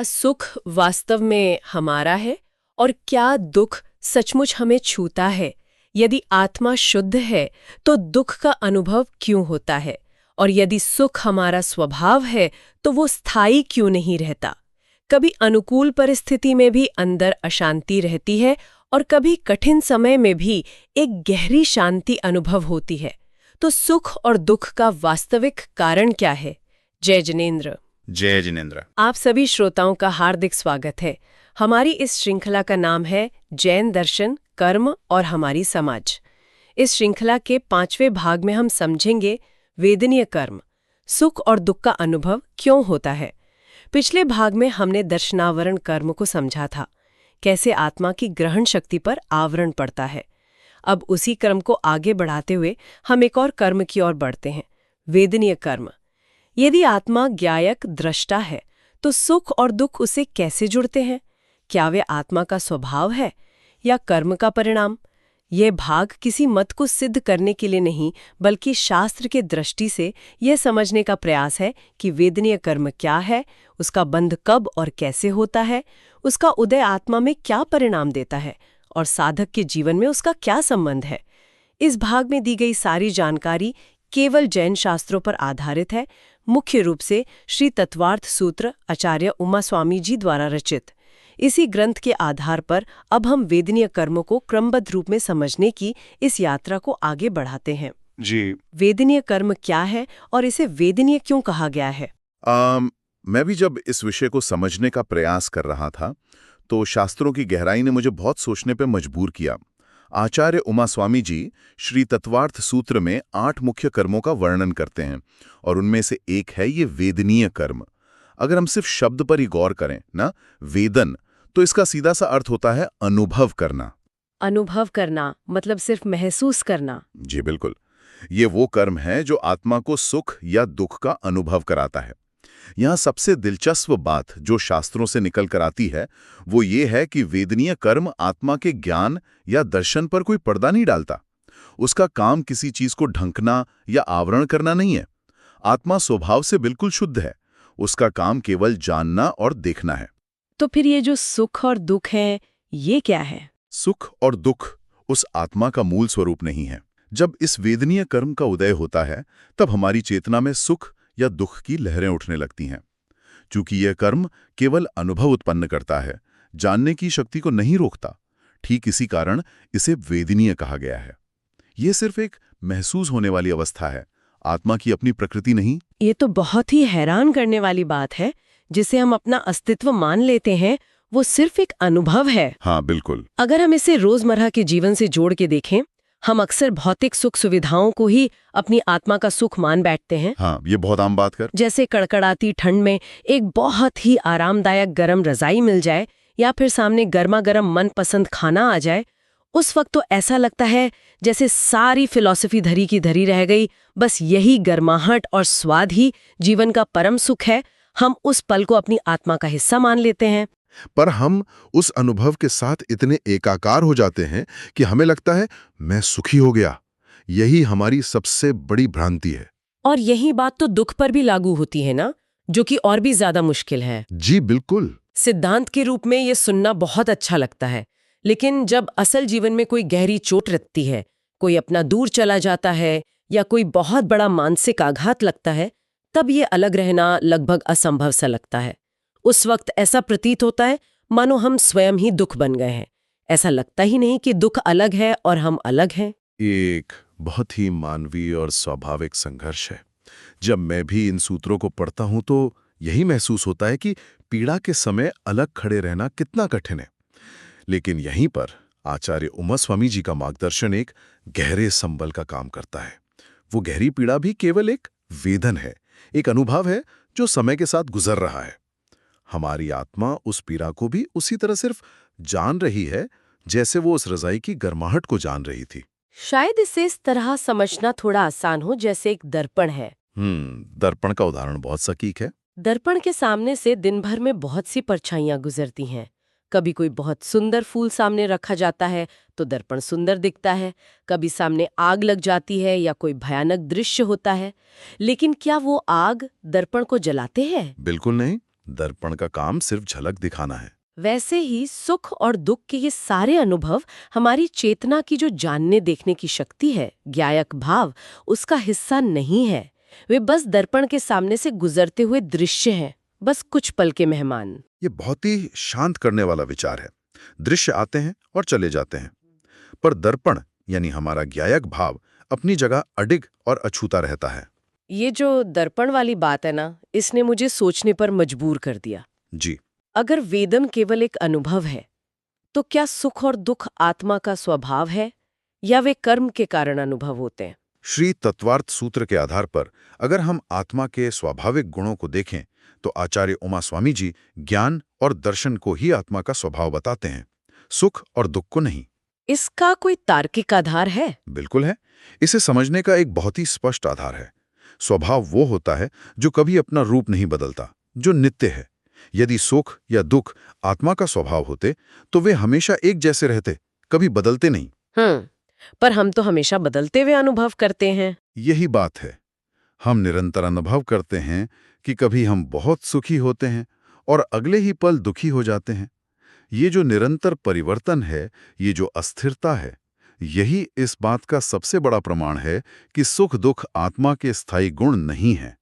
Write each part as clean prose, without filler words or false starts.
क्या सुख वास्तव में हमारा है और क्या दुख सचमुच हमें छूता है? यदि आत्मा शुद्ध है तो दुख का अनुभव क्यों होता है? और यदि सुख हमारा स्वभाव है तो वो स्थायी क्यों नहीं रहता? कभी अनुकूल परिस्थिति में भी अंदर अशांति रहती है और कभी कठिन समय में भी एक गहरी शांति अनुभव होती है। तो सुख और दुख का वास्तविक कारण क्या है? जय जिनेंद्र। जय जिनेंद्र। आप सभी श्रोताओं का हार्दिक स्वागत है। हमारी इस श्रृंखला का नाम है जैन दर्शन, कर्म और हमारी समाज। इस श्रृंखला के 5वें भाग में हम समझेंगे वेदनीय कर्म, सुख और दुख का अनुभव क्यों होता है। पिछले भाग में हमने दर्शनावरण कर्म को समझा था, कैसे आत्मा की ग्रहण शक्ति पर आवरण पड़ता है। अब उसी कर्म को आगे बढ़ाते हुए हम एक और कर्म की ओर बढ़ते हैं, वेदनीय कर्म। यदि आत्मा ज्ञायक दृष्टा है तो सुख और दुख उसे कैसे जुड़ते हैं? क्या वे आत्मा का स्वभाव है या कर्म का परिणाम? यह भाग किसी मत को सिद्ध करने के लिए नहीं, बल्कि शास्त्र के दृष्टि से यह समझने का प्रयास है कि वेदनीय कर्म क्या है, उसका बंध कब और कैसे होता है, उसका उदय आत्मा में क्या परिणाम देता है और साधक के जीवन में उसका क्या संबंध है। इस भाग में दी गई सारी जानकारी केवल जैन शास्त्रों पर आधारित है, मुख्य रूप से श्री तत्वार्थ सूत्र आचार्य उमा स्वामी जी द्वारा रचित। इसी ग्रंथ के आधार पर अब हम वेदनीय कर्मों को क्रमबद्ध रूप में समझने की इस यात्रा को आगे बढ़ाते हैं। जी। वेदनीय कर्म क्या है और इसे वेदनीय क्यों कहा गया है? मैं भी जब इस विषय को समझने का प्रयास कर रहा था तो शास्त्रों की गहराई ने मुझे बहुत सोचने पर मजबूर किया। आचार्य उमा स्वामी जी श्री तत्वार्थ सूत्र में 8 मुख्य कर्मों का वर्णन करते हैं और उनमें से एक है ये वेदनीय कर्म। अगर हम सिर्फ शब्द पर ही गौर करें ना, वेदन, तो इसका सीधा सा अर्थ होता है अनुभव करना। अनुभव करना मतलब सिर्फ महसूस करना? जी बिल्कुल। ये वो कर्म है जो आत्मा को सुख या दुख का अनुभव कराता है। यहाँ सबसे दिलचस्प बात जो शास्त्रों से निकल कर आती है वो ये है कि वेदनीय कर्म आत्मा के ज्ञान या दर्शन पर कोई पर्दा नहीं डालता। उसका काम किसी चीज को ढंकना या आवरण करना नहीं है। आत्मा स्वभाव से बिल्कुल शुद्ध है। उसका काम केवल जानना और देखना है। तो फिर ये जो सुख और दुख है, ये क्या है? सुख और दुख उस आत्मा का मूल स्वरूप नहीं है। जब इस वेदनीय कर्म का उदय होता है तब हमारी चेतना में सुख या दुख की लहरें उठने लगती हैं। चूंकि यह कर्म केवल अनुभव उत्पन्न करता है, जानने की शक्ति को नहीं रोकता, ठीक इसी कारण इसे वेदनीय कहा गया है। यह सिर्फ एक महसूस होने वाली अवस्था है, आत्मा की अपनी प्रकृति नहीं। ये तो बहुत ही हैरान करने वाली बात है। जिसे हम अपना अस्तित्व मान लेते हैं वो सिर्फ एक अनुभव है। हाँ बिल्कुल। अगर हम इसे रोजमर्रा के जीवन से जोड़ के देखें, हम अक्सर भौतिक सुख सुविधाओं को ही अपनी आत्मा का सुख मान बैठते हैं। हाँ, ये बहुत आम बात कर। जैसे कड़कड़ाती ठंड में एक बहुत ही आरामदायक गरम रजाई मिल जाए या फिर सामने गर्मा गर्म मनपसंद खाना आ जाए, उस वक्त तो ऐसा लगता है जैसे सारी फिलॉसफी धरी की धरी रह गई। बस यही गर्माहट और स्वाद ही जीवन का परम सुख है। हम उस पल को अपनी आत्मा का हिस्सा मान लेते हैं। पर हम उस अनुभव के साथ इतने एकाकार हो जाते हैं कि हमें लगता है मैं सुखी हो गया। यही हमारी सबसे बड़ी भ्रांति है। और यही बात तो दुख पर भी लागू होती है ना, जो कि और भी ज्यादा मुश्किल है। जी बिल्कुल। सिद्धांत के रूप में ये सुनना बहुत अच्छा लगता है, लेकिन जब असल जीवन में कोई गहरी चोट लगती है, कोई अपना दूर चला जाता है या कोई बहुत बड़ा मानसिक आघात लगता है, तब ये अलग रहना लगभग असंभव सा लगता है। उस वक्त ऐसा प्रतीत होता है मानो हम स्वयं ही दुख बन गए हैं। ऐसा लगता ही नहीं कि दुख अलग है और हम अलग हैं। एक बहुत ही मानवीय और स्वाभाविक संघर्ष है। जब मैं भी इन सूत्रों को पढ़ता हूं तो यही महसूस होता है कि पीड़ा के समय अलग खड़े रहना कितना कठिन है। लेकिन यहीं पर आचार्य उमा स्वामी जी का मार्गदर्शन एक गहरे संबल का काम करता है। वो गहरी पीड़ा भी केवल एक वेदन है, एक अनुभव है जो समय के साथ गुजर रहा है। हमारी आत्मा उस पीड़ा को भी उसी तरह सिर्फ जान रही है जैसे वो उस रजाई की गर्माहट को जान रही थी। शायद इसे इस तरह समझना थोड़ा आसान हो जैसे एक दर्पण है। दर्पण का उदाहरण बहुत सटीक है। दर्पण के सामने से दिन भर में बहुत सी परछाइयां गुजरती हैं। कभी कोई बहुत सुंदर फूल सामने रखा जाता है तो दर्पण सुंदर दिखता है, कभी सामने आग लग जाती है या कोई भयानक दृश्य होता है। लेकिन क्या वो आग दर्पण को जलाते हैं? बिल्कुल नहीं। दर्पण का काम सिर्फ झलक दिखाना है। वैसे ही सुख और दुख के ये सारे अनुभव हमारी चेतना की जो जानने देखने की शक्ति है, ज्ञायक भाव, उसका हिस्सा नहीं है। वे बस दर्पण के सामने से गुजरते हुए दृश्य हैं, बस कुछ पल के मेहमान। ये बहुत ही शांत करने वाला विचार है। दृश्य आते हैं और चले जाते हैं, पर दर्पण यानी हमारा ज्ञायक भाव अपनी जगह अडिग और अछूता रहता है। ये जो दर्पण वाली बात है ना, इसने मुझे सोचने पर मजबूर कर दिया। जी, अगर वेदन केवल एक अनुभव है, तो क्या सुख और दुख आत्मा का स्वभाव है या वे कर्म के कारण अनुभव होते हैं? श्री तत्वार्थ सूत्र के आधार पर अगर हम आत्मा के स्वाभाविक गुणों को देखें तो आचार्य उमा स्वामी जी ज्ञान और दर्शन को ही आत्मा का स्वभाव बताते हैं, सुख और दुख को नहीं। इसका कोई तार्किक आधार है? बिल्कुल है। इसे समझने का एक बहुत ही स्पष्ट आधार है। स्वभाव वो होता है जो कभी अपना रूप नहीं बदलता, जो नित्य है। यदि सुख या दुख आत्मा का स्वभाव होते तो वे हमेशा एक जैसे रहते, कभी बदलते नहीं। पर हम तो हमेशा बदलते हुए अनुभव करते हैं। यही बात है। हम निरंतर अनुभव करते हैं कि कभी हम बहुत सुखी होते हैं और अगले ही पल दुखी हो जाते हैं। ये जो निरंतर परिवर्तन है, ये जो अस्थिरता है, यही इस बात का सबसे बड़ा प्रमाण है कि सुख दुख आत्मा के स्थायी गुण नहीं हैं।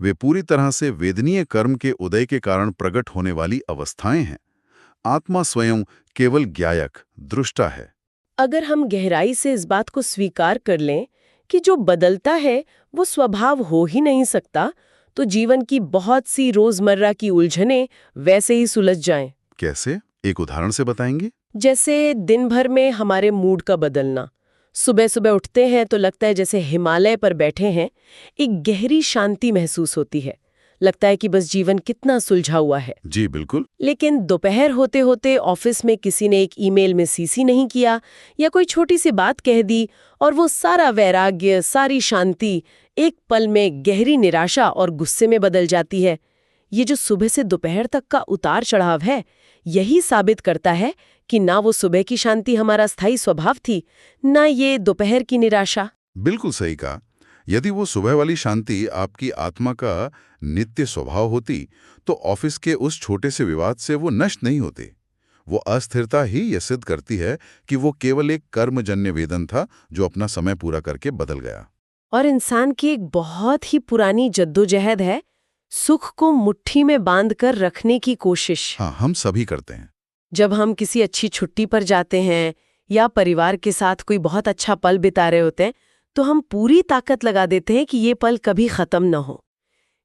वे पूरी तरह से वेदनीय कर्म के उदय के कारण प्रकट होने वाली अवस्थाएं हैं। आत्मा स्वयं केवल ज्ञायक, दृष्टा है। अगर हम गहराई से इस बात को स्वीकार कर लें कि जो बदलता है वो स्वभाव हो ही नहीं सकता, तो जीवन की बहुत सी रोजमर्रा की उलझनें वैसे ही सुलझ जाएं। कैसे? एक उदाहरण से बताएंगे? जैसे दिन भर में हमारे मूड का बदलना। सुबह सुबह उठते हैं तो लगता है जैसे हिमालय पर बैठे हैं, एक गहरी शांति महसूस होती है। लगता है कि बस जीवन कितना सुलझा हुआ है। जी बिल्कुल। लेकिन दोपहर होते होते ऑफिस में किसी ने एक ईमेल में सीसी नहीं किया या कोई छोटी सी बात कह दी और वो सारा वैराग्य, सारी शांति एक पल में गहरी निराशा और गुस्से में बदल जाती है। ये जो सुबह से दोपहर तक का उतार चढ़ाव है, यही साबित करता है कि ना वो सुबह की शांति हमारा स्थायी स्वभाव थी, ना ये दोपहर की निराशा। बिल्कुल सही कहा। यदि वो सुबह वाली शांति आपकी आत्मा का नित्य स्वभाव होती तो ऑफिस के उस छोटे से विवाद से वो नष्ट नहीं होते। वो अस्थिरता ही यह सिद्ध करती है कि वो केवल एक कर्मजन्य वेदन था जो अपना समय पूरा करके बदल गया। और इंसान की एक बहुत ही पुरानी जद्दोजहद है, सुख को मुट्ठी में बांधकर रखने की कोशिश। हाँ, हम सभी करते हैं। जब हम किसी अच्छी छुट्टी पर जाते हैं या परिवार के साथ कोई बहुत अच्छा पल बिता रहे होते हैं, तो हम पूरी ताकत लगा देते हैं कि ये पल कभी खत्म न हो।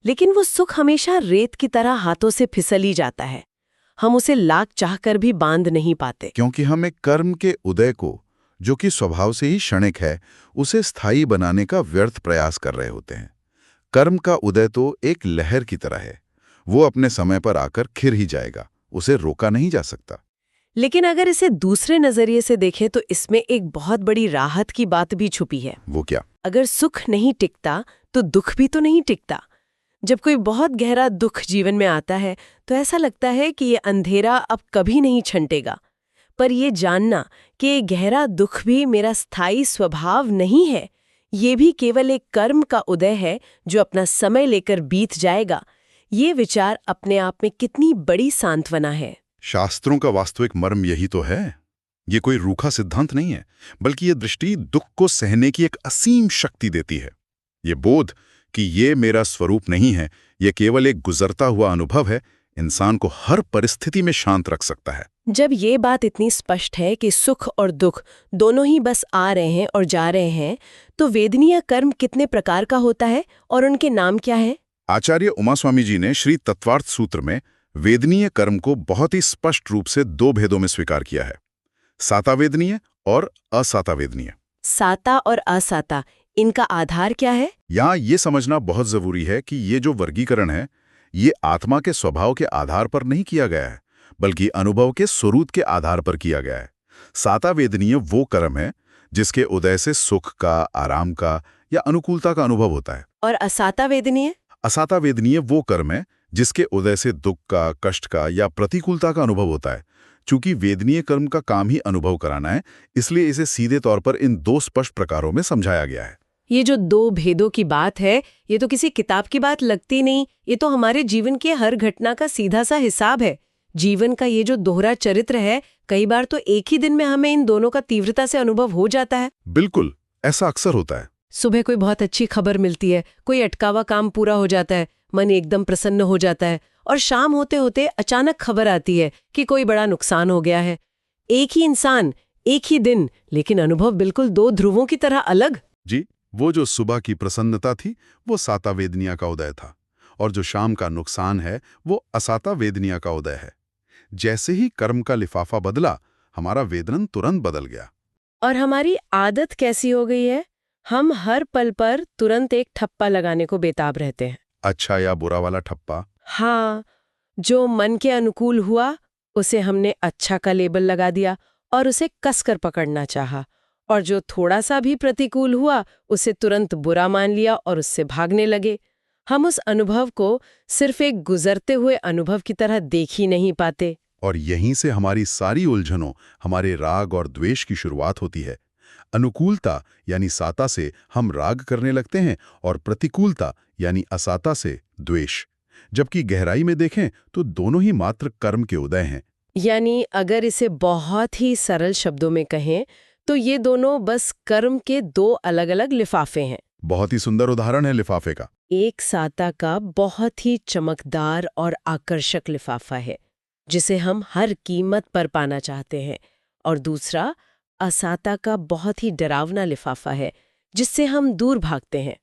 लेकिन वो सुख हमेशा रेत की तरह हाथों से फिसल ही जाता है। हम उसे लाख चाहकर भी बांध नहीं पाते, क्योंकि हम एक कर्म के उदय को, जो कि स्वभाव से ही क्षणिक है, उसे स्थायी बनाने का व्यर्थ प्रयास कर रहे होते हैं। कर्म का उदय तो एक लहर की तरह है, वो अपने समय पर आकर खिर ही जाएगा, उसे रोका नहीं जा सकता। लेकिन अगर इसे दूसरे नजरिए से देखें तो इसमें एक बहुत बड़ी राहत की बात भी छुपी है। वो क्या? अगर सुख नहीं टिकता तो दुख भी तो नहीं टिकता। जब कोई बहुत गहरा दुख जीवन में आता है तो ऐसा लगता है कि ये अंधेरा अब कभी नहीं छंटेगा। पर ये जानना कि ये गहरा दुख भी मेरा स्थायी स्वभाव नहीं है, ये भी केवल एक कर्म का उदय है जो अपना समय लेकर बीत जाएगा, ये विचार अपने आप में कितनी बड़ी सांत्वना है। शास्त्रों का वास्तविक मर्म यही तो है। ये कोई रूखा सिद्धांत नहीं है, बल्कि ये दृष्टि दुख को सहने की एक असीम शक्ति देती है। ये बोध कि ये मेरा स्वरूप नहीं है, ये केवल एक गुजरता हुआ अनुभव है, इंसान को हर परिस्थिति में शांत रख सकता है। जब ये बात इतनी स्पष्ट है कि सुख और दुख दोनों ही बस आ रहे हैं और जा रहे हैं, तो वेदनीय कर्म कितने प्रकार का होता है और उनके नाम क्या है? आचार्य उमा स्वामी जी ने श्री तत्वार्थ सूत्र में वेदनीय कर्म को बहुत ही स्पष्ट रूप से दो भेदों में स्वीकार किया है, साता वेदनीय और असाता वेदनीय। साता और असाता, इनका आधार क्या है? यहाँ ये समझना बहुत जरूरी है कि ये जो वर्गीकरण है, ये आत्मा के स्वभाव के आधार पर नहीं किया गया है, बल्कि अनुभव के स्वरूप के आधार पर किया गया है। साता वेदनीय वो कर्म है जिसके उदय से सुख का, आराम का या अनुकूलता का अनुभव होता है। और असाता वेदनीय? असाता वेदनीय वो कर्म है जिसके उदय से दुख का, कष्ट का या प्रतिकूलता का अनुभव होता है। चूंकि वेदनीय कर्म का काम ही अनुभव कराना है, इसलिए इसे सीधे तौर पर इन दो स्पष्ट प्रकारों में समझाया गया है। ये जो दो भेदों की बात है, ये तो किसी किताब की बात लगती नहीं, ये तो हमारे जीवन के हर घटना का सीधा सा हिसाब है। जीवन का ये जो दोहरा चरित्र है, कई बार तो एक ही दिन में हमें इन दोनों का तीव्रता से अनुभव हो जाता है। बिल्कुल, ऐसा अक्सर होता है। सुबह कोई बहुत अच्छी खबर मिलती है, कोई अटका हुआ काम पूरा हो जाता है, मन एकदम प्रसन्न हो जाता है, और शाम होते होते अचानक खबर आती है कि कोई बड़ा नुकसान हो गया है। एक ही इंसान, एक ही दिन, लेकिन अनुभव बिल्कुल दो ध्रुवों की तरह अलग। जी, वो जो सुबह की प्रसन्नता थी वो साता वेदनिया का उदय था, और जो शाम का नुकसान है वो असाता वेदनिया का उदय है। जैसे ही कर्म का लिफाफा बदला, हमारा वेदन तुरंत बदल गया। और हमारी आदत कैसी हो गई है, हम हर पल पर तुरंत एक ठप्पा लगाने को बेताब रहते हैं। अच्छा या बुरा वाला ठप्पा। हाँ, जो मन के अनुकूल हुआ उसे हमने अच्छा का लेबल लगा दिया और उसे कसकर पकड़ना चाहा, और जो थोड़ा सा भी प्रतिकूल हुआ उसे तुरंत बुरा मान लिया और उससे भागने लगे। हम उस अनुभव को सिर्फ एक गुजरते हुए अनुभव की तरह देख ही नहीं पाते। और यहीं से हमारी सारी उलझनों, हमारे राग और द्वेष की शुरुआत होती है। अनुकूलता यानी साता से हम राग करने लगते हैं, और प्रतिकूलता यानी असाता से द्वेष। जबकि गहराई में देखें तो दोनों ही मात्र कर्म के उदय हैं। यानी अगर इसे बहुत ही सरल शब्दों में कहें तो ये दोनों बस कर्म के दो अलग अलग लिफाफे हैं। बहुत ही सुंदर उदाहरण है लिफाफे का। एक साता का बहुत ही चमकदार और आकर्षक लिफाफा है जिसे हम हर कीमत पर पाना चाहते हैं, और दूसरा असाता का बहुत ही डरावना लिफाफा है जिससे हम दूर भागते हैं।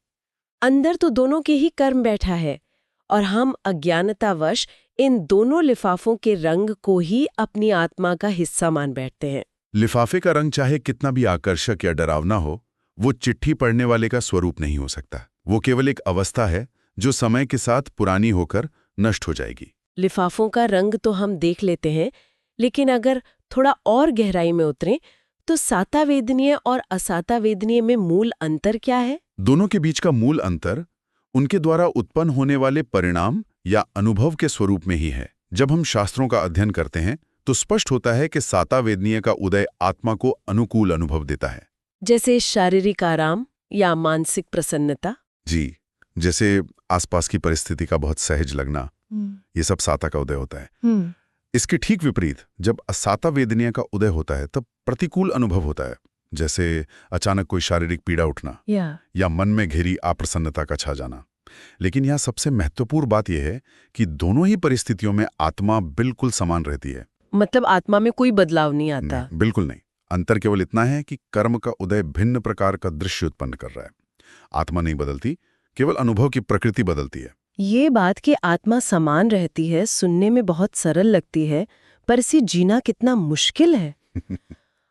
अंदर तो दोनों के ही कर्म बैठा है, और हम अज्ञानतावश इन दोनों लिफाफों के रंग को ही अपनी आत्मा का हिस्सा मान बैठते हैं। लिफाफे का रंग चाहे कितना भी आकर्षक या डरावना हो, वो चिट्ठी पढ़ने वाले का स्वरूप नहीं हो सकता। वो केवल एक अवस्था है जो समय के साथ पुरानी होकर नष्ट हो जाएगी। लिफाफों का रंग तो हम देख लेते हैं, लेकिन अगर थोड़ा और गहराई में उतरें तो साता वेदनीय और असाता वेदनीय में मूल अंतर क्या है? दोनों के बीच का मूल अंतर उनके द्वारा उत्पन्न होने वाले परिणाम या अनुभव के स्वरूप में ही है। जब हम शास्त्रों का अध्ययन करते हैं तो स्पष्ट होता है कि साता वेदनीय का उदय आत्मा को अनुकूल अनुभव देता है, जैसे शारीरिक आराम या मानसिक प्रसन्नता। जी, जैसे आसपास की परिस्थिति का बहुत सहज लगना, ये सब साता का उदय होता है। इसके ठीक विपरीत जब असाता वेदनीय का उदय होता है तब प्रतिकूल अनुभव होता है, जैसे अचानक कोई शारीरिक पीड़ा उठना या मन में घिरी अप्रसन्नता का छा जाना। लेकिन यहाँ सबसे महत्वपूर्ण बात यह है कि दोनों ही परिस्थितियों में आत्मा बिल्कुल समान रहती है। मतलब आत्मा में कोई बदलाव नहीं आता? नहीं, बिल्कुल नहीं। अंतर केवल इतना है कि कर्म का उदय भिन्न प्रकार का दृश्य उत्पन्न कर रहा है। आत्मा नहीं बदलती, केवल अनुभव की प्रकृति बदलती है। ये बात कि आत्मा समान रहती है सुनने में बहुत सरल लगती है, पर इसे जीना कितना मुश्किल है।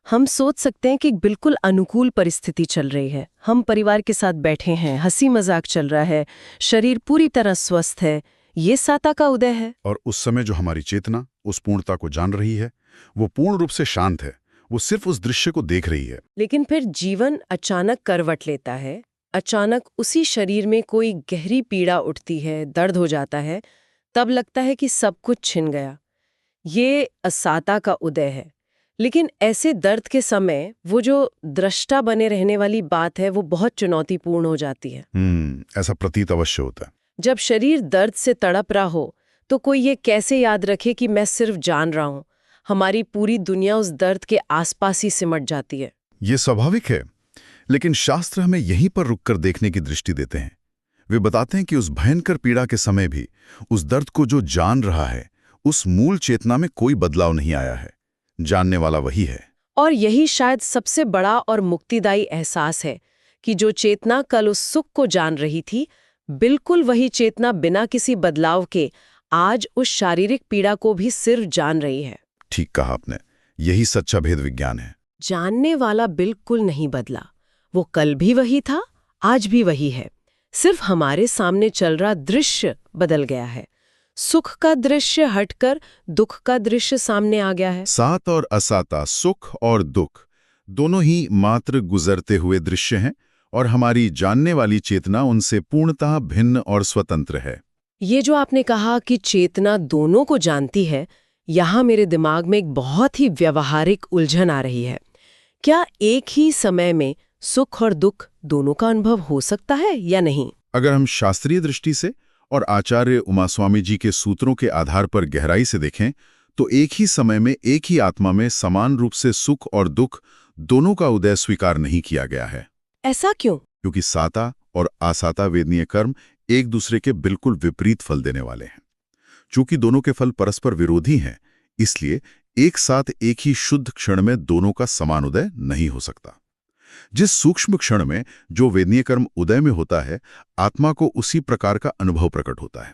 हम सोच सकते हैं कि बिल्कुल अनुकूल परिस्थिति चल रही है, हम परिवार के साथ बैठे हैं, हंसी मजाक चल रहा है, शरीर पूरी तरह स्वस्थ है, ये साता का उदय है। और उस समय जो हमारी चेतना उस पूर्णता को जान रही है वो पूर्ण रूप से शांत है, वो सिर्फ उस दृश्य को देख रही है। लेकिन फिर जीवन अचानक करवट लेता है, अचानक उसी शरीर में कोई गहरी पीड़ा उठती है, दर्द हो जाता है, तब लगता है कि सब कुछ छिन गया। ये असाता का उदय है। लेकिन ऐसे दर्द के समय वो जो दृष्टा बने रहने वाली बात है वो बहुत चुनौतीपूर्ण हो जाती है। ऐसा प्रतीत अवश्य होता है। जब शरीर दर्द से तड़प रहा हो तो कोई ये कैसे याद रखे कि मैं सिर्फ जान रहा हूं? हमारी पूरी दुनिया उस दर्द के आसपास ही सिमट जाती है। ये स्वाभाविक है, लेकिन शास्त्र हमें यहीं पर रुककर देखने की दृष्टि देते हैं। वे बताते हैं कि उस भयंकर पीड़ा के समय भी उस दर्द को जो जान रहा है, उस मूल चेतना में कोई बदलाव नहीं आया है। जानने वाला वही है। और यही शायद सबसे बड़ा और मुक्तिदायी एहसास है कि जो चेतना कल उस सुख को जान रही थी, बिल्कुल वही चेतना बिना किसी बदलाव के आज उस शारीरिक पीड़ा को भी सिर्फ जान रही है। ठीक कहा आपने, यही सच्चा भेद विज्ञान है। जानने वाला बिल्कुल नहीं बदला, वो कल भी वही था, आज भी वही है। सिर्फ हमारे सामने चल रहा दृश्य बदल गया है। सुख का दृश्य हटकर दुख का दृश्य सामने आ गया है। सात और असाता, सुख और दुख, दोनों ही मात्र गुजरते हुए दृश्य हैं, और हमारी जानने वाली चेतना उनसे पूर्णतः भिन्न और स्वतंत्र है। ये जो आपने कहा कि चेतना दोनों को जानती है, यहाँ मेरे दिमाग में एक बहुत ही व्यवहारिक उलझन आ रही है। क्या एक ही समय में सुख और दुख दोनों का अनुभव हो सकता है या नहीं? अगर हम शास्त्रीय दृष्टि से और आचार्य उमास्वामी जी के सूत्रों के आधार पर गहराई से देखें तो एक ही समय में एक ही आत्मा में समान रूप से सुख और दुख दोनों का उदय स्वीकार नहीं किया गया है। ऐसा क्यों? क्योंकि साता और आसाता वेदनीय कर्म एक दूसरे के बिल्कुल विपरीत फल देने वाले हैं। चूंकि दोनों के फल परस्पर विरोधी हैं, इसलिए एक साथ एक ही शुद्ध क्षण में दोनों का समान उदय नहीं हो सकता। जिस सूक्ष्म क्षण में जो वेदनीय कर्म उदय में होता है, आत्मा को उसी प्रकार का अनुभव प्रकट होता है।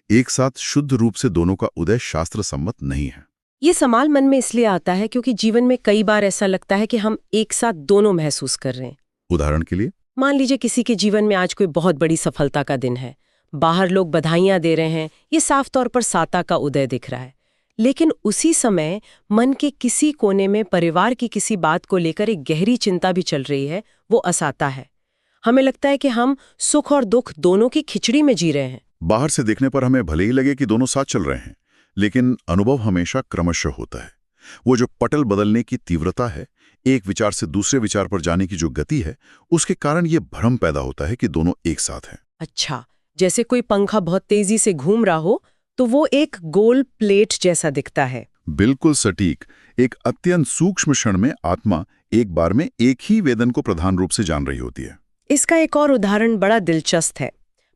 एक साथ शुद्ध रूप से दोनों का उदय शास्त्र सम्मत नहीं है। ये सवाल मन में इसलिए आता है क्योंकि जीवन में कई बार ऐसा लगता है कि हम एक साथ दोनों महसूस कर रहे हैं। उदाहरण के लिए, मान लीजिए किसी के जीवन में आज कोई बहुत बड़ी सफलता का दिन है, बाहर लोग बधाइयां दे रहे हैं, ये साफ तौर पर साता का उदय दिख रहा है। लेकिन उसी समय मन के किसी कोने में परिवार की किसी बात को लेकर एक गहरी चिंता भी चल रही है, वो असाता है। हमें लगता है कि हम सुख और दुख दोनों की खिचड़ी में जी रहे हैं। बाहर से देखने पर हमें भले ही लगे कि दोनों साथ चल रहे हैं, लेकिन अनुभव हमेशा क्रमशः होता है। वो जो पटल बदलने की तीव्रता है, एक विचार से दूसरे विचार पर जाने की जो गति है, उसके कारण ये भ्रम पैदा होता है कि दोनों एक साथ हैं। अच्छा, जैसे कोई पंखा बहुत तेजी से घूम रहा हो तो वो एक गोल प्लेट जैसा दिखता है। बिल्कुल सटीक। एक अत्यंत सूक्ष्म क्षण में आत्मा एक बार में एक ही वेदन को प्रधान रूप से जान रही होती है। इसका एक और उदाहरण बड़ा दिलचस्प है।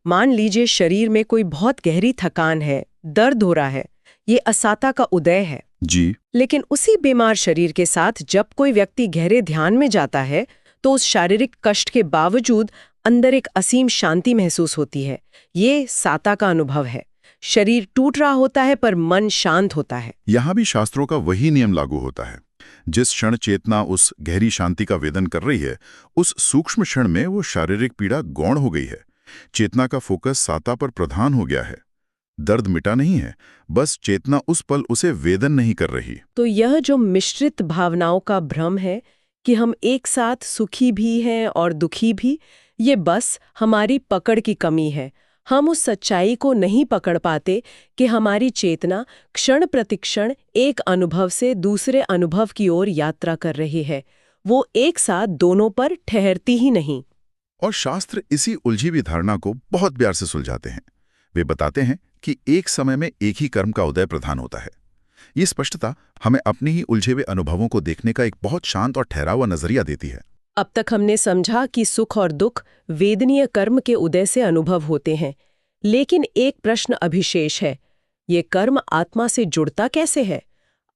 मान लीजिए शरीर में कोई बहुत गहरी थकान है, दर्द हो रहा है, ये असाता का उदय है जी। लेकिन उसी बीमार शरीर के साथ जब कोई व्यक्ति गहरे ध्यान में जाता है तो उस शारीरिक कष्ट के बावजूद अंदर एक असीम शांति महसूस होती है। ये साता का अनुभव है। शरीर टूट रहा होता है पर मन शांत होता है। यहाँ भी शास्त्रों का वही नियम लागू होता है। जिस क्षण चेतना उस गहरी शांति का वेदन कर रही है, उस सूक्ष्म क्षण में वो शारीरिक पीड़ा गौण हो गई है। चेतना का फोकस साता पर प्रधान हो गया है। दर्द मिटा नहीं है, बस चेतना उस पल उसे वेदन नहीं कर रही। तो यह जो मिश्रित भावनाओं का भ्रम है कि हम एक साथ सुखी भी हैं और दुखी भी, ये बस हमारी पकड़ की कमी है। हम उस सच्चाई को नहीं पकड़ पाते कि हमारी चेतना क्षण प्रतिक्षण एक अनुभव से दूसरे अनुभव की ओर यात्रा कर रही है। वो एक साथ दोनों पर ठहरती ही नहीं। और शास्त्र इसी उलझी हुई धारणा को बहुत प्यार से सुलझाते हैं। वे बताते हैं कि एक समय में एक ही कर्म का उदय प्रधान होता है। ये स्पष्टता हमें अपने ही उलझे हुए अनुभवों को देखने का एक बहुत शांत और ठहरा हुआ नजरिया देती है। अब तक हमने समझा कि सुख और दुख वेदनीय कर्म के उदय से अनुभव होते हैं, लेकिन एक प्रश्न अभिशेष है, ये कर्म आत्मा से जुड़ता कैसे है?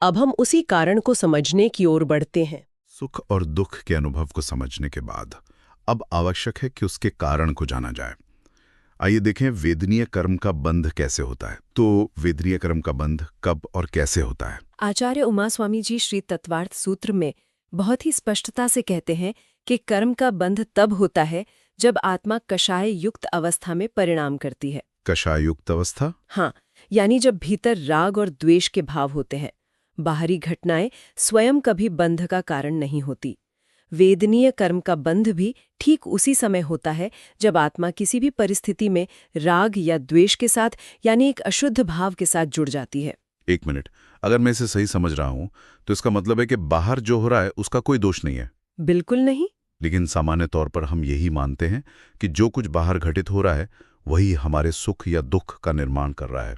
अब हम उसी कारण को समझने की ओर बढ़ते हैं। सुख और दुख के अनुभव को समझने के बाद अब आवश्यक है कि उसके कारण को जाना जाए। आइए देखें वेदनीय कर्म का बंध कैसे होता है। तो वेदनीय कर्म का बंध कब और कैसे होता है? आचार्य उमास्वामी जी श्री तत्वार्थ सूत्र में बहुत ही स्पष्टता से कहते हैं कि कर्म का बंध तब होता है जब आत्मा कषाय युक्त अवस्था में परिणाम करती है। कषाय युक्त अवस्था? हाँ, यानी जब भीतर राग और द्वेष के भाव होते हैं। बाहरी घटनाएं स्वयं कभी बंध का कारण नहीं होती। वेदनीय कर्म का बंध भी ठीक उसी समय होता है जब आत्मा किसी भी परिस्थिति में राग या द्वेष के साथ यानी एक अशुद्ध भाव के साथ जुड़ जाती है। एक मिनट, अगर मैं इसे सही समझ रहा हूं तो इसका मतलब है कि बाहर जो हो रहा है उसका कोई दोष नहीं है? बिल्कुल नहीं। लेकिन सामान्य तौर पर हम यही मानते हैं कि जो कुछ बाहर घटित हो रहा है वही हमारे सुख या दुख का निर्माण कर रहा है।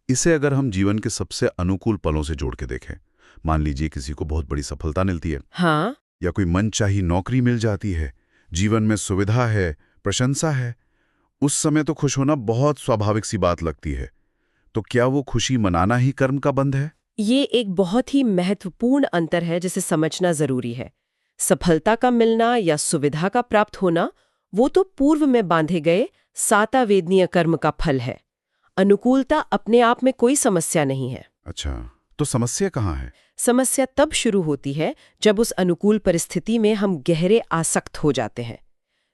इसे अगर हम जीवन के सबसे अनुकूल पलों से जोड़ के देखें, मान लीजिए किसी को बहुत बड़ी सफलता मिलती है। हाँ, या कोई मनचाही नौकरी मिल जाती है, जीवन में सुविधा है, प्रशंसा है, उस समय तो खुश होना बहुत स्वाभाविक सी बात लगती है। तो क्या वो खुशी मनाना ही कर्म का बंध है? ये एक बहुत ही महत्वपूर्ण अंतर है जिसे समझना जरूरी है। सफलता का मिलना या सुविधा का प्राप्त होना वो तो पूर्व में बांधे गए साता वेदनीय कर्म का फल है। अनुकूलता अपने आप में कोई समस्या नहीं है। अच्छा, तो समस्या कहाँ है? समस्या तब शुरू होती है जब उस अनुकूल परिस्थिति में हम गहरे आसक्त हो जाते हैं।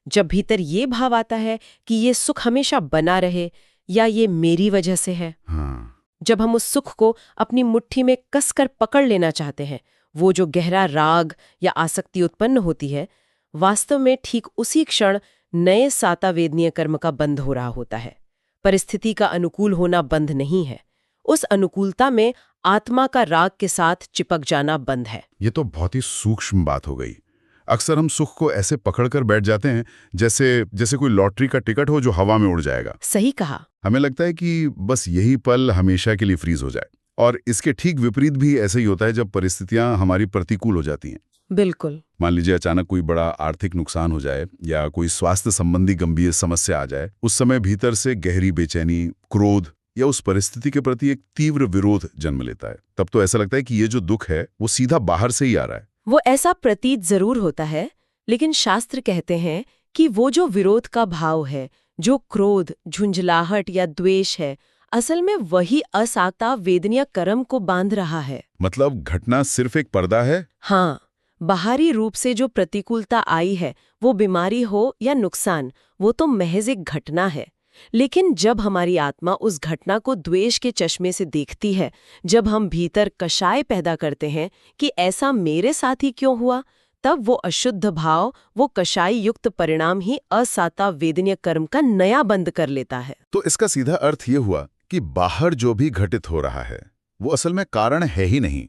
जब भीतर ये भाव आता है कि ये सुख हमेशा बना रहे या ये मेरी वजह से है। हाँ। जब हम उस सुख को अपनी मुट्ठी में कसकर पकड़ लेना चाहते हैं, वो जो गहरा राग या आसक्ति उत्पन्न होती है, वास्तव में ठीक उसी क्षण नए साता वेदनीय कर्म का बंध हो रहा होता है। परिस्थिति का अनुकूल होना बंध नहीं है, उस अनुकूलता में आत्मा का राग के साथ चिपक जाना बंध है। ये तो बहुत ही सूक्ष्म बात हो गई। अक्सर हम सुख को ऐसे पकड़कर बैठ जाते हैं जैसे जैसे कोई लॉटरी का टिकट हो जो हवा में उड़ जाएगा। सही कहा। हमें लगता है कि बस यही पल हमेशा के लिए फ्रीज हो जाए। और इसके ठीक विपरीत भी ऐसे ही होता है जब परिस्थितियां हमारी प्रतिकूल हो जाती हैं। बिल्कुल। मान लीजिए अचानक कोई बड़ा आर्थिक नुकसान हो जाए या कोई स्वास्थ्य संबंधी गंभीर समस्या आ जाए, उस समय भीतर से गहरी बेचैनी, क्रोध या उस परिस्थिति के प्रति एक तीव्र विरोध जन्म लेता है। तब तो ऐसा लगता है कि ये जो दुख है वो सीधा बाहर से ही आ रहा है। वो ऐसा प्रतीत जरूर होता है, लेकिन शास्त्र कहते हैं कि वो जो विरोध का भाव है, जो क्रोध, झुंझलाहट या द्वेष है, असल में वही असाता वेदनीय कर्म को बांध रहा है। मतलब घटना सिर्फ एक पर्दा है? हाँ, बाहरी रूप से जो प्रतिकूलता आई है, वो बीमारी हो या नुकसान, वो तो महज एक घटना है। लेकिन जब हमारी आत्मा उस घटना को द्वेष के चश्मे से देखती है, जब हम भीतर कषाय पैदा करते हैं कि ऐसा मेरे साथ ही क्यों हुआ, तब वो अशुद्ध भाव, वो कषाय युक्त परिणाम ही असाता वेदनीय कर्म का नया बंद कर लेता है। तो इसका सीधा अर्थ ये हुआ कि बाहर जो भी घटित हो रहा है वो असल में कारण है ही नहीं।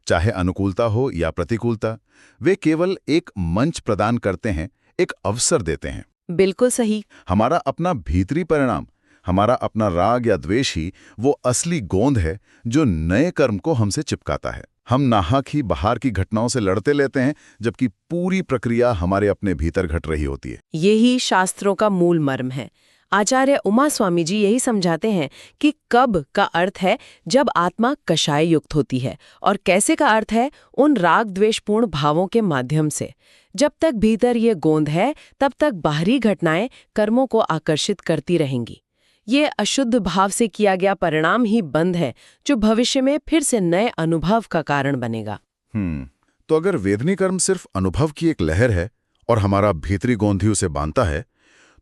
चाहे अनुकूलता हो या प्रतिकूलता, वे केवल एक मंच प्रदान करते हैं, एक अवसर देते हैं। बिल्कुल सही। हमारा अपना भीतरी परिणाम, हमारा अपना राग या द्वेष ही वो असली गोंद है जो नए कर्म को हमसे चिपकाता है। हम नाहक ही बाहर की घटनाओं से लड़ते लेते हैं, जबकि पूरी प्रक्रिया हमारे अपने भीतर घट रही होती है। यही शास्त्रों का मूल मर्म है। आचार्य उमा स्वामी जी यही समझाते हैं कि कब का अर्थ है जब आत्मा कषाय युक्त होती है, और कैसे का अर्थ है उन राग द्वेषपूर्ण भावों के माध्यम से। जब तक भीतर ये गोंद है, तब तक बाहरी घटनाएं कर्मों को आकर्षित करती रहेंगी। ये अशुद्ध भाव से किया गया परिणाम ही बंध है, जो भविष्य में फिर से नए अनुभव का कारण बनेगा। तो अगर वेदनी कर्म सिर्फ अनुभव की एक लहर है और हमारा भीतरी गोंद ही उसे बांधता है,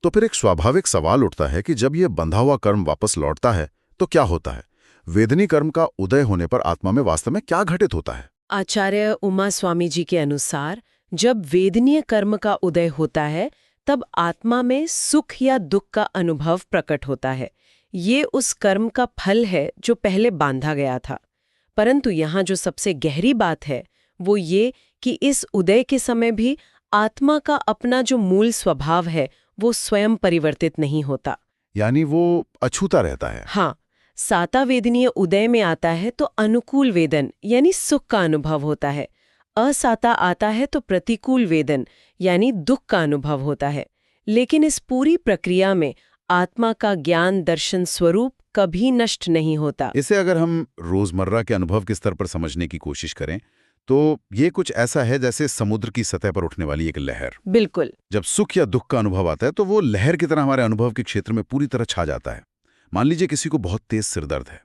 तो फिर एक स्वाभाविक सवाल उठता है कि जब यह बंधा हुआ कर्म वापस लौटता है तो क्या होता है? वेदनी कर्म का उदय होने पर आत्मा में वास्तव में क्या घटित होता है? आचार्य उमा स्वामी जी के अनुसार जब वेदनीय कर्म का उदय होता है, तब आत्मा में सुख या दुख का अनुभव प्रकट होता है। ये उस कर्म का फल है जो पहले बांधा गया था। परंतु यहाँ जो सबसे गहरी बात है वो ये कि इस उदय के समय भी आत्मा का अपना जो मूल स्वभाव है वो स्वयं परिवर्तित नहीं होता, यानी वो अछूता रहता है। हाँ, साता वेदनीय उदय में आता है तो अनुकूल वेदन यानी सुख का अनुभव होता है, असाता आता है तो प्रतिकूल वेदन यानी दुख का अनुभव होता है। लेकिन इस पूरी प्रक्रिया में आत्मा का ज्ञान दर्शन स्वरूप कभी नष्ट नहीं होता। इसे अगर हम रोजमर्रा के अनुभव के स्तर पर समझने की कोशिश करें तो ये कुछ ऐसा है जैसे समुद्र की सतह पर उठने वाली एक लहर। बिल्कुल। जब सुख या दुख का अनुभव आता है तो वो लहर की तरह हमारे अनुभव के क्षेत्र में पूरी तरह छा जाता है। मान लीजिए किसी को बहुत तेज सिरदर्द है,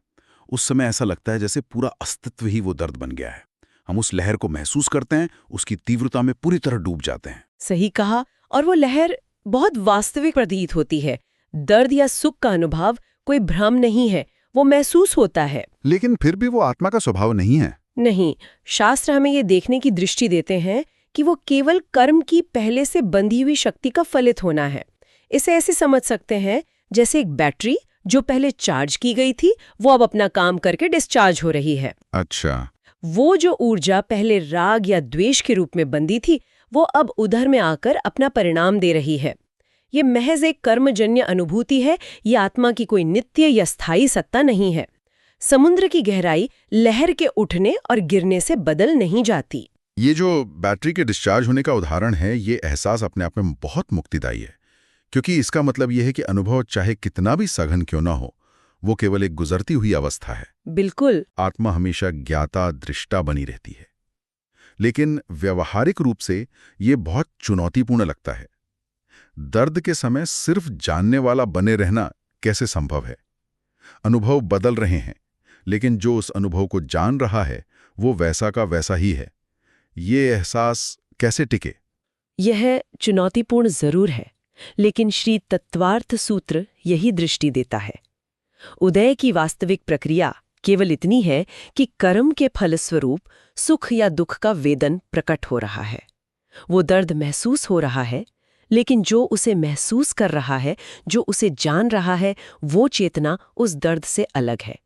उस समय ऐसा लगता है जैसे पूरा अस्तित्व ही वो दर्द बन गया है। हम उस लहर को महसूस करते हैं, उसकी तीव्रता में पूरी तरह डूब जाते हैं। सही कहा। और वो लहर बहुत वास्तविक प्रतीत होती है। दर्द या सुख का अनुभव कोई भ्रम नहीं है, वो महसूस होता है। लेकिन फिर भी वो आत्मा का स्वभाव नहीं है। नहीं, शास्त्र हमें ये देखने की दृष्टि देते हैं कि वो केवल कर्म की पहले से बंधी हुई शक्ति का फलित होना है। इसे ऐसे समझ सकते हैं जैसे एक बैटरी जो पहले चार्ज की गई थी, वो अब अपना काम करके डिस्चार्ज हो रही है। अच्छा। वो जो ऊर्जा पहले राग या द्वेष के रूप में बंधी थी, वो अब उधर में आकर अपना परिणाम दे रही है। ये महज एक कर्मजन्य अनुभूति है, ये आत्मा की कोई नित्य या स्थायी सत्ता नहीं है। समुद्र की गहराई लहर के उठने और गिरने से बदल नहीं जाती। ये जो बैटरी के डिस्चार्ज होने का उदाहरण है, ये एहसास अपने आप में बहुत मुक्तिदायी है, क्योंकि इसका मतलब यह है कि अनुभव चाहे कितना भी सघन क्यों ना हो, वो केवल एक गुजरती हुई अवस्था है। बिल्कुल। आत्मा हमेशा ज्ञाता दृष्टा बनी रहती है। लेकिन व्यवहारिक रूप से ये बहुत चुनौतीपूर्ण लगता है। दर्द के समय सिर्फ जानने वाला बने रहना कैसे संभव है? अनुभव बदल रहे हैं, लेकिन जो उस अनुभव को जान रहा है वो वैसा का वैसा ही है। ये एहसास कैसे टिके? यह चुनौतीपूर्ण जरूर है, लेकिन श्री तत्वार्थ सूत्र यही दृष्टि देता है। उदय की वास्तविक प्रक्रिया केवल इतनी है कि कर्म के फलस्वरूप सुख या दुख का वेदन प्रकट हो रहा है। वो दर्द महसूस हो रहा है, लेकिन जो उसे महसूस कर रहा है, जो उसे जान रहा है, वो चेतना उस दर्द से अलग है।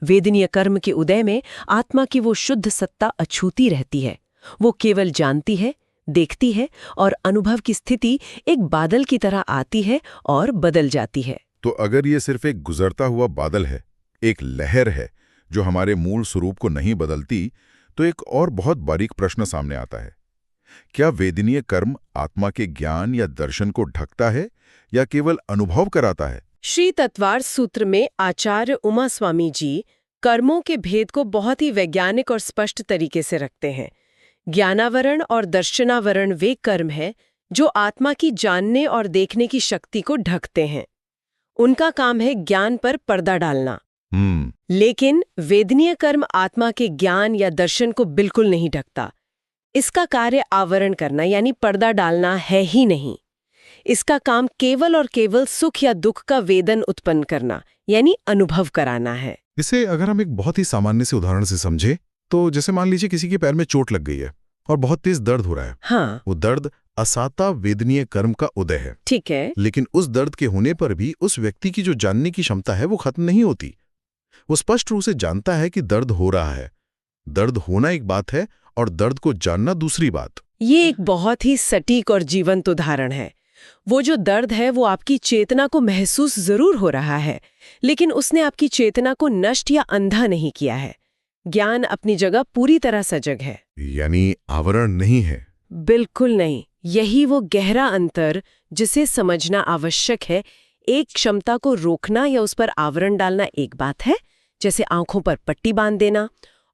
वेदनीय कर्म के उदय में आत्मा की वो शुद्ध सत्ता अछूती रहती है। वो केवल जानती है, देखती है और अनुभव की स्थिति एक बादल की तरह आती है और बदल जाती है। तो अगर ये सिर्फ एक गुजरता हुआ बादल है, एक लहर है जो हमारे मूल स्वरूप को नहीं बदलती, तो एक और बहुत बारीक प्रश्न सामने आता है। क्या वेदनीय कर्म आत्मा के ज्ञान या दर्शन को ढकता है या केवल अनुभव कराता है? श्री तत्वार सूत्र में आचार्य उमा स्वामी जी कर्मों के भेद को बहुत ही वैज्ञानिक और स्पष्ट तरीके से रखते हैं। ज्ञानावरण और दर्शनावरण वे कर्म हैं जो आत्मा की जानने और देखने की शक्ति को ढकते हैं। उनका काम है ज्ञान पर पर्दा डालना। लेकिन वेदनीय कर्म आत्मा के ज्ञान या दर्शन को बिल्कुल नहीं ढकता। इसका कार्य आवरण करना यानी पर्दा डालना है ही नहीं। इसका काम केवल और केवल सुख या दुख का वेदन उत्पन्न करना यानी अनुभव कराना है। इसे अगर हम एक बहुत ही सामान्य से उदाहरण से समझे, तो जैसे मान लीजिए किसी के पैर में चोट लग गई है और बहुत तेज दर्द हो रहा है। हाँ, वो दर्द असाता वेदनीय कर्म का उदय है। ठीक है। लेकिन उस दर्द के होने पर भी उस व्यक्ति की जो जानने की क्षमता है वो खत्म नहीं होती। वो स्पष्ट रूप से जानता है कि दर्द हो रहा है। दर्द होना एक बात है और दर्द को जानना दूसरी बात। ये एक बहुत ही सटीक और जीवंत उदाहरण है। वो जो दर्द है वो आपकी चेतना को महसूस जरूर हो रहा है, लेकिन उसने आपकी चेतना को नष्ट या अंधा नहीं किया है। ज्ञान अपनी जगह पूरी तरह सजग है, यानी आवरण नहीं है। बिल्कुल नहीं। यही वो गहरा अंतर जिसे समझना आवश्यक है। एक क्षमता को रोकना या उस पर आवरण डालना एक बात है, जैसे आंखों पर पट्टी बांध देना,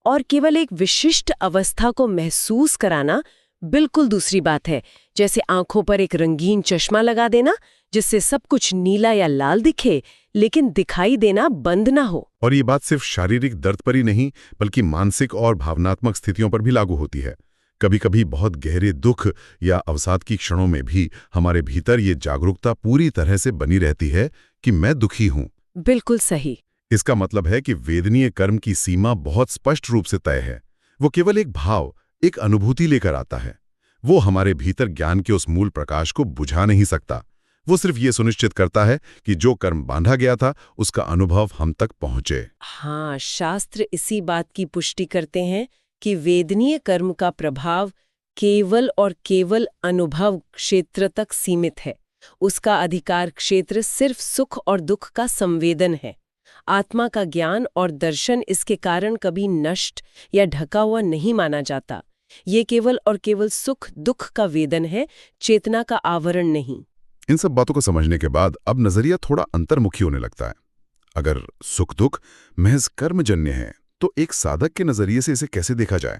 और केवल एक विशिष्ट अवस्था को महसूस कराना बिल्कुल दूसरी बात है, जैसे आंखों पर एक रंगीन चश्मा लगा देना जिससे सब कुछ नीला या लाल दिखे लेकिन दिखाई देना बंद ना हो। और ये बात सिर्फ शारीरिक दर्द पर ही नहीं बल्कि मानसिक और भावनात्मक स्थितियों पर भी लागू होती है। कभी कभी बहुत गहरे दुख या अवसाद की क्षणों में भी हमारे भीतर ये जागरूकता पूरी तरह से बनी रहती है कि मैं दुखी हूं। बिल्कुल सही। इसका मतलब है कि वेदनीय कर्म की सीमा बहुत स्पष्ट रूप से तय है। वो केवल एक भाव, एक अनुभूति लेकर आता है। वो हमारे भीतर ज्ञान के उस मूल प्रकाश को बुझा नहीं सकता। वो सिर्फ ये सुनिश्चित करता है कि जो कर्म बांधा गया था उसका अनुभव हम तक पहुंचे। हाँ, शास्त्र इसी बात की पुष्टि करते हैं कि वेदनीय कर्म का प्रभाव केवल और केवल अनुभव क्षेत्र तक सीमित है। उसका अधिकार क्षेत्र सिर्फ सुख और दुख का संवेदन है। आत्मा का ज्ञान और दर्शन इसके कारण कभी नष्ट या ढका हुआ नहीं माना जाता। ये केवल और केवल सुख दुख का वेदन है, चेतना का आवरण नहीं। इन सब बातों को समझने के बाद अब नजरिया थोड़ा अंतर्मुखी होने लगता है। अगर सुख दुख महज कर्मजन्य है तो एक साधक के नजरिए से इसे कैसे देखा जाए?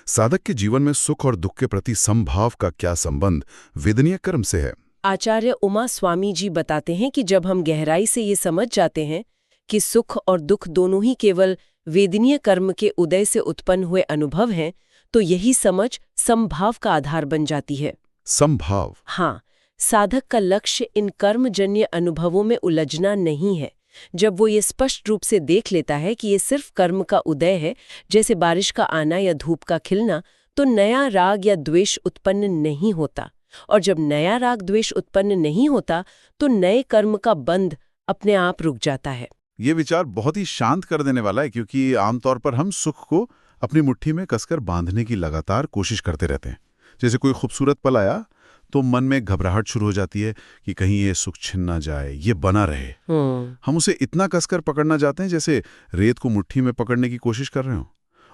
साधक के जीवन में सुख और दुख के प्रति समभाव का क्या संबंध वेदनीय कर्म से है? आचार्य उमा स्वामी जी बताते हैं कि जब हम गहराई से ये समझ जाते हैं कि सुख और दुख दोनों ही केवल वेदनीय कर्म के उदय से उत्पन्न हुए अनुभव हैं, तो यही समझ समभाव का आधार बन जाती है। समभाव? हाँ, साधक का लक्ष्य इन कर्मजन्य अनुभवों में उलझना नहीं है। जब वो ये स्पष्ट रूप से देख लेता है कि ये सिर्फ कर्म का उदय है, जैसे बारिश का आना या धूप का खिलना, तो नया राग या द्वेष उत्पन्न नहीं होता। और जब नया राग द्वेष उत्पन्न नहीं होता तो नए कर्म का बंध अपने आप रुक जाता है। ये विचार बहुत ही शांत कर देने वाला है, क्योंकि आमतौर पर हम सुख को अपनी मुट्ठी में कसकर बांधने की लगातार कोशिश करते रहते हैं। जैसे कोई खूबसूरत पल आया तो मन में घबराहट शुरू हो जाती है कि कहीं ये सुख छिन ना जाए, ये बना रहे। हम उसे इतना कसकर पकड़ना चाहते हैं जैसे रेत को मुट्ठी में पकड़ने की कोशिश कर रहे हो,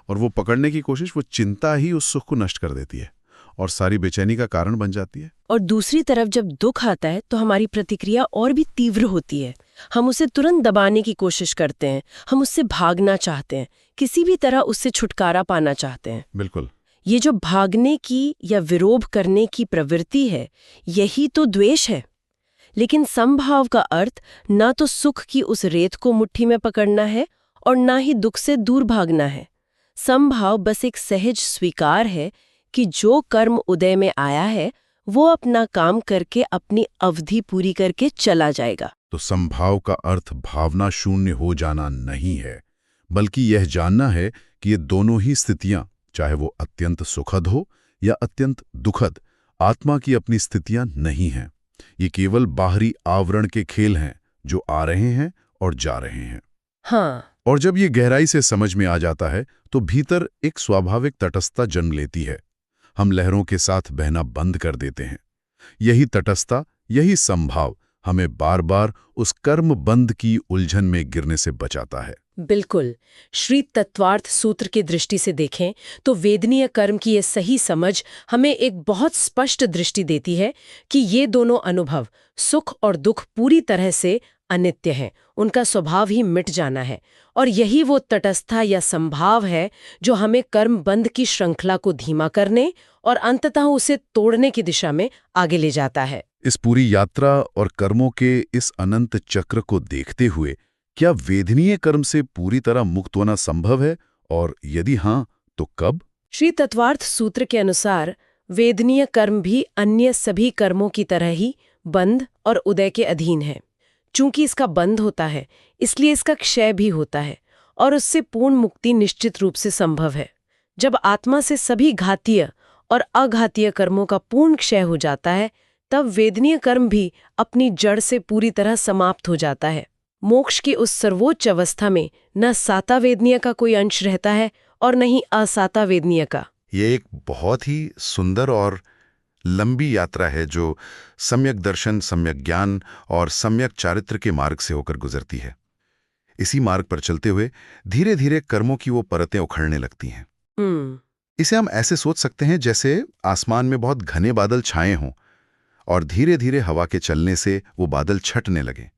और वो पकड़ने की कोशिश, वो चिंता ही उस सुख को नष्ट कर देती है और सारी बेचैनी का कारण बन जाती है। और दूसरी तरफ जब दुख आता है तो हमारी प्रतिक्रिया और भी तीव्र होती है। हम उसे तुरंत दबाने की कोशिश करते हैं, हम उससे भागना चाहते हैं, किसी भी तरह उससे छुटकारा पाना चाहते हैं। बिल्कुल। ये जो भागने की या विरोध करने की प्रवृत्ति है, यही तो द्वेष है। लेकिन समभाव का अर्थ ना तो सुख की उस रेत को मुट्ठी में पकड़ना है और ना ही दुख से दूर भागना है। समभाव बस एक सहज स्वीकार है कि जो कर्म उदय में आया है वो अपना काम करके अपनी अवधि पूरी करके चला जाएगा। तो समभाव का अर्थ भावना शून्य हो जाना नहीं है, बल्कि यह जानना है कि ये दोनों ही स्थितियां, चाहे वो अत्यंत सुखद हो या अत्यंत दुखद, आत्मा की अपनी स्थितियां नहीं हैं। ये केवल बाहरी आवरण के खेल हैं जो आ रहे हैं और जा रहे हैं। हाँ। और जब ये गहराई से समझ में आ जाता है तो भीतर एक स्वाभाविक तटस्थता जन्म लेती है। हम लहरों के साथ बहना बंद कर देते हैं। यही तटस्थता, यही संभाव हमें बार बार उस कर्म बंध की उलझन में गिरने से बचाता है। बिल्कुल। श्री तत्वार्थ सूत्र की दृष्टि से देखें तो वेदनीय कर्म की ये सही समझ हमें एक बहुत स्पष्ट दृष्टि देती है कि ये दोनों अनुभव, सुख और दुख, पूरी तरह से अनित्य हैं। उनका स्वभाव ही मिट जाना है। और यही वो तटस्थता या संभाव है जो हमें कर्म बंध की श्रृंखला को धीमा करने और अंततः उसे तोड़ने की दिशा में आगे ले जाता है। इस पूरी यात्रा और कर्मों के इस अनंत चक्र को देखते हुए क्या वेदनीय कर्म से पूरी तरह मुक्त होना संभव है, और यदि हाँ तो कब? श्री तत्वार्थ सूत्र के अनुसार वेदनीय कर्म भी अन्य सभी कर्मों की तरह ही बंध और उदय के अधीन है। चूंकि इसका बंध होता है, इसलिए इसका क्षय भी होता है और उससे पूर्ण मुक्ति निश्चित रूप से संभव है। जब आत्मा से सभी घातीय और अघातीय कर्मों का पूर्ण क्षय हो जाता है, तब वेदनीय कर्म भी अपनी जड़ से पूरी तरह समाप्त हो जाता है। मोक्ष की उस सर्वोच्च अवस्था में न साता वेदनीय का कोई अंश रहता है और न ही असाता वेदनीय का। ये एक बहुत ही सुंदर और लंबी यात्रा है जो सम्यक दर्शन, सम्यक ज्ञान और सम्यक चारित्र के मार्ग से होकर गुजरती है। इसी मार्ग पर चलते हुए धीरे धीरे कर्मों की वो परतें उखड़ने लगती हैं। इसे हम ऐसे सोच सकते हैं जैसे आसमान में बहुत घने बादल छाए हों और धीरे धीरे हवा के चलने से वो बादल छटने लगे।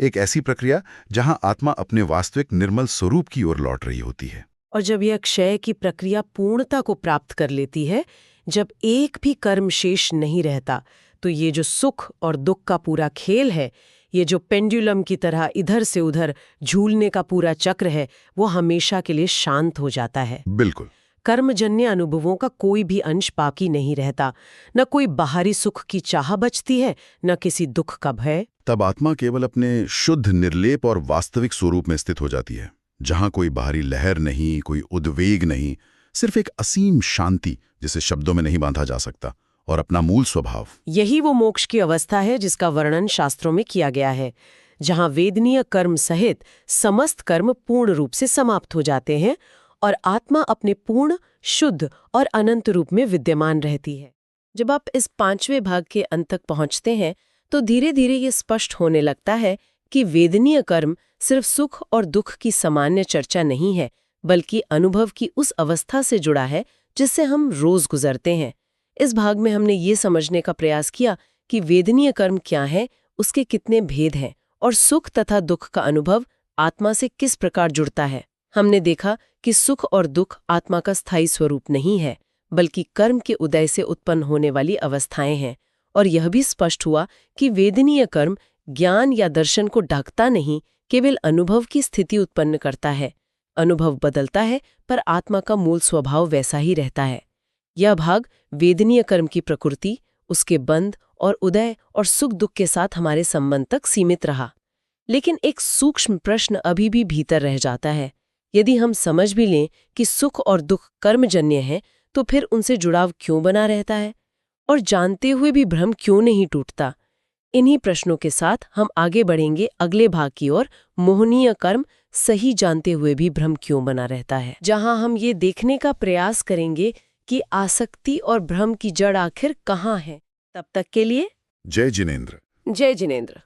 एक ऐसी प्रक्रिया जहां आत्मा अपने वास्तविक निर्मल स्वरूप की ओर लौट रही होती है। और जब यह क्षय की प्रक्रिया पूर्णता को प्राप्त कर लेती है, जब एक भी कर्म शेष नहीं रहता, तो ये जो सुख और दुख का पूरा खेल है, ये जो पेंडुलम की तरह इधर से उधर झूलने का पूरा चक्र है, वो हमेशा के लिए शांत हो जाता है। बिल्कुल। कर्मजन्य अनुभवों का कोई भी अंश बाकी नहीं रहता। न कोई बाहरी सुख की चाह बचती है, न किसी दुख का भय। तब आत्मा केवल अपने शुद्ध, निर्लेप और वास्तविक स्वरूप में स्थित हो जाती है, जहां कोई बाहरी लहर नहीं, कोई उद्वेग नहीं, सिर्फ एक असीम शांति जिसे शब्दों में नहीं बांधा जा सकता, और अपना मूल स्वभाव। यही वो मोक्ष की अवस्था है जिसका वर्णन शास्त्रों में किया गया है, जहां वेदनीय कर्म सहित समस्त कर्म पूर्ण रूप से समाप्त हो जाते हैं और आत्मा अपने पूर्ण, शुद्ध और अनंत रूप में विद्यमान रहती है। जब आप इस 5वें भाग के अंत तक पहुंचते हैं तो धीरे धीरे ये स्पष्ट होने लगता है कि वेदनीय कर्म सिर्फ सुख और दुख की सामान्य चर्चा नहीं है, बल्कि अनुभव की उस अवस्था से जुड़ा है जिससे हम रोज गुजरते हैं। इस भाग में हमने ये समझने का प्रयास किया कि वेदनीय कर्म क्या है, उसके कितने भेद हैं और सुख तथा दुख का अनुभव आत्मा से किस प्रकार जुड़ता है। हमने देखा कि सुख और दुख आत्मा का स्थायी स्वरूप नहीं है, बल्कि कर्म के उदय से उत्पन्न होने वाली अवस्थाएं हैं। और यह भी स्पष्ट हुआ कि वेदनीय कर्म ज्ञान या दर्शन को ढकता नहीं, केवल अनुभव की स्थिति उत्पन्न करता है। अनुभव बदलता है, पर आत्मा का मूल स्वभाव वैसा ही रहता है। यह भाग वेदनीय कर्म की प्रकृति, उसके बंध और उदय और सुख दुख के साथ हमारे संबंध तक सीमित रहा। लेकिन एक सूक्ष्म प्रश्न अभी भी भीतर रह जाता है। यदि हम समझ भी लें कि सुख और दुख कर्मजन्य हैं, तो फिर उनसे जुड़ाव क्यों बना रहता है और जानते हुए भी भ्रम क्यों नहीं टूटता? इन्हीं प्रश्नों के साथ हम आगे बढ़ेंगे अगले भाग की ओर, मोहनीय कर्म सही जानते हुए भी भ्रम क्यों बना रहता है, जहां हम ये देखने का प्रयास करेंगे कि आसक्ति और भ्रम की जड़ आखिर कहाँ है। तब तक के लिए जय जिनेंद्र। जय जिनेंद्र।